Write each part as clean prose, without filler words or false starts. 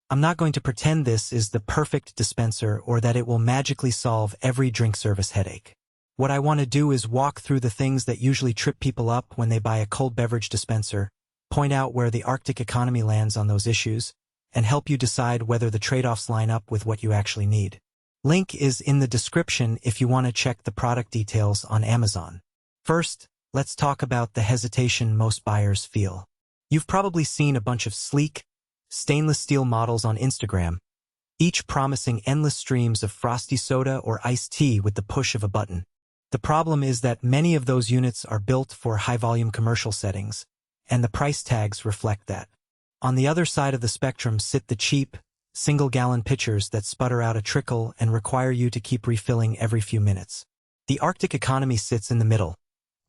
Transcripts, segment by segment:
I'm not going to pretend this is the perfect dispenser or that it will magically solve every drink service headache. What I want to do is walk through the things that usually trip people up when they buy a cold beverage dispenser, point out where the Arctic economy lands on those issues, and help you decide whether the trade-offs line up with what you actually need. Link is in the description if you want to check the product details on Amazon. First, let's talk about the hesitation most buyers feel. You've probably seen a bunch of sleek, stainless steel models on Instagram, each promising endless streams of frosty soda or iced tea with the push of a button. The problem is that many of those units are built for high-volume commercial settings, and the price tags reflect that. On the other side of the spectrum sit the cheap, single-gallon pitchers that sputter out a trickle and require you to keep refilling every few minutes. The Arctic economy sits in the middle,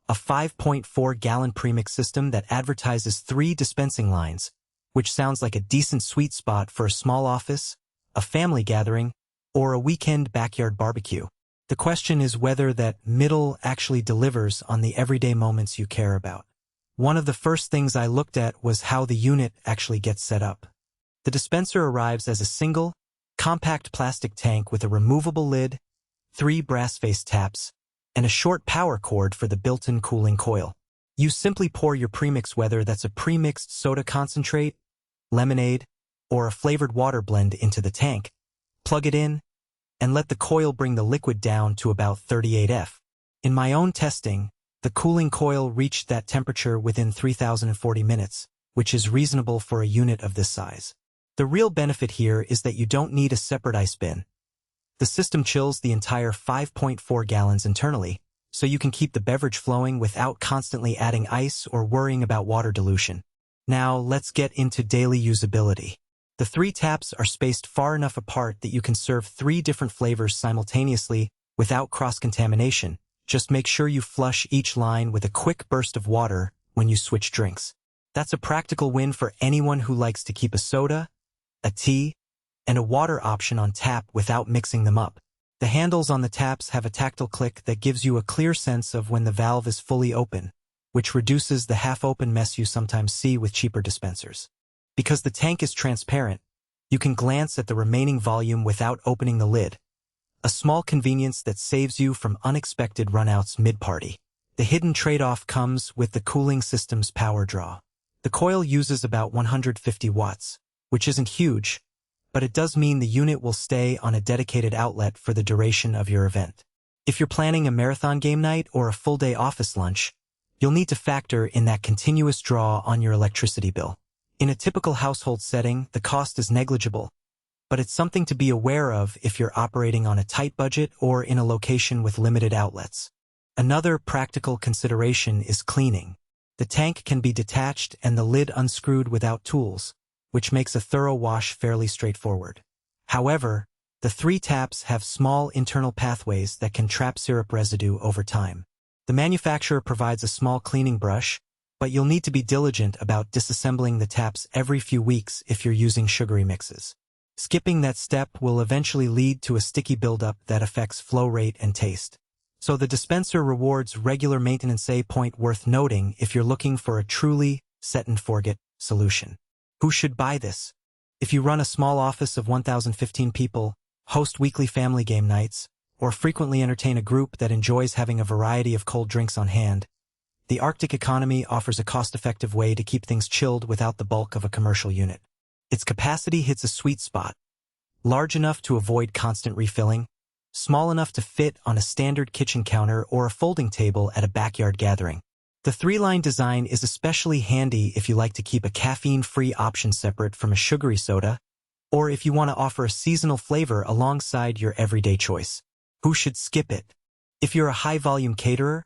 a 5.4-gallon Premix system that advertises 3 dispensing lines, which sounds like a decent sweet spot for a small office, a family gathering, or a weekend backyard barbecue. The question is whether that middle actually delivers on the everyday moments you care about. One of the first things I looked at was how the unit actually gets set up. The dispenser arrives as a single, compact plastic tank with a removable lid, 3 brass-faced taps, and a short power cord for the built-in cooling coil. You simply pour your premix, whether that's a pre-mixed soda concentrate, lemonade, or a flavored water blend, into the tank, plug it in, and let the coil bring the liquid down to about 38 F. In my own testing, the cooling coil reached that temperature within 3,040 minutes, which is reasonable for a unit of this size. The real benefit here is that you don't need a separate ice bin. The system chills the entire 5.4 gallons internally, so you can keep the beverage flowing without constantly adding ice or worrying about water dilution. Now, let's get into daily usability. The 3 taps are spaced far enough apart that you can serve 3 different flavors simultaneously without cross-contamination. Just make sure you flush each line with a quick burst of water when you switch drinks. That's a practical win for anyone who likes to keep a soda, a tea, and a water option on tap without mixing them up. The handles on the taps have a tactile click that gives you a clear sense of when the valve is fully open, which reduces the half-open mess you sometimes see with cheaper dispensers. Because the tank is transparent, you can glance at the remaining volume without opening the lid, a small convenience that saves you from unexpected runouts mid-party. The hidden trade-off comes with the cooling system's power draw. The coil uses about 150 watts, which isn't huge, but it does mean the unit will stay on a dedicated outlet for the duration of your event. If you're planning a marathon game night or a full-day office lunch, you'll need to factor in that continuous draw on your electricity bill. In a typical household setting, the cost is negligible, but it's something to be aware of if you're operating on a tight budget or in a location with limited outlets. Another practical consideration is cleaning. The tank can be detached and the lid unscrewed without tools, which makes a thorough wash fairly straightforward. However, the 3 taps have small internal pathways that can trap syrup residue over time. The manufacturer provides a small cleaning brush, but you'll need to be diligent about disassembling the taps every few weeks if you're using sugary mixes. Skipping that step will eventually lead to a sticky buildup that affects flow rate and taste. So the dispenser rewards regular maintenance. A point worth noting if you're looking for a truly set-and-forget solution. Who should buy this? If you run a small office of 1,015 people, host weekly family game nights, or frequently entertain a group that enjoys having a variety of cold drinks on hand, the Arctic economy offers a cost-effective way to keep things chilled without the bulk of a commercial unit. Its capacity hits a sweet spot, large enough to avoid constant refilling, small enough to fit on a standard kitchen counter or a folding table at a backyard gathering. The 3-line design is especially handy if you like to keep a caffeine-free option separate from a sugary soda, or if you want to offer a seasonal flavor alongside your everyday choice. Who should skip it? If you're a high-volume caterer,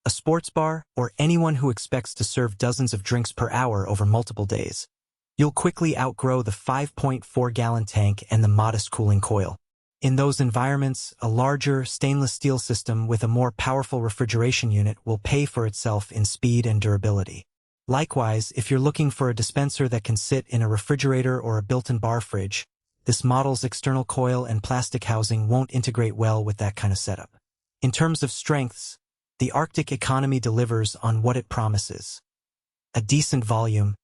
a sports bar, or anyone who expects to serve dozens of drinks per hour over multiple days, you'll quickly outgrow the 5.4-gallon tank and the modest cooling coil. In those environments, a larger stainless steel system with a more powerful refrigeration unit will pay for itself in speed and durability. Likewise, if you're looking for a dispenser that can sit in a refrigerator or a built-in bar fridge, this model's external coil and plastic housing won't integrate well with that kind of setup. In terms of strengths, the Arctic economy delivers on what it promises: a decent volume,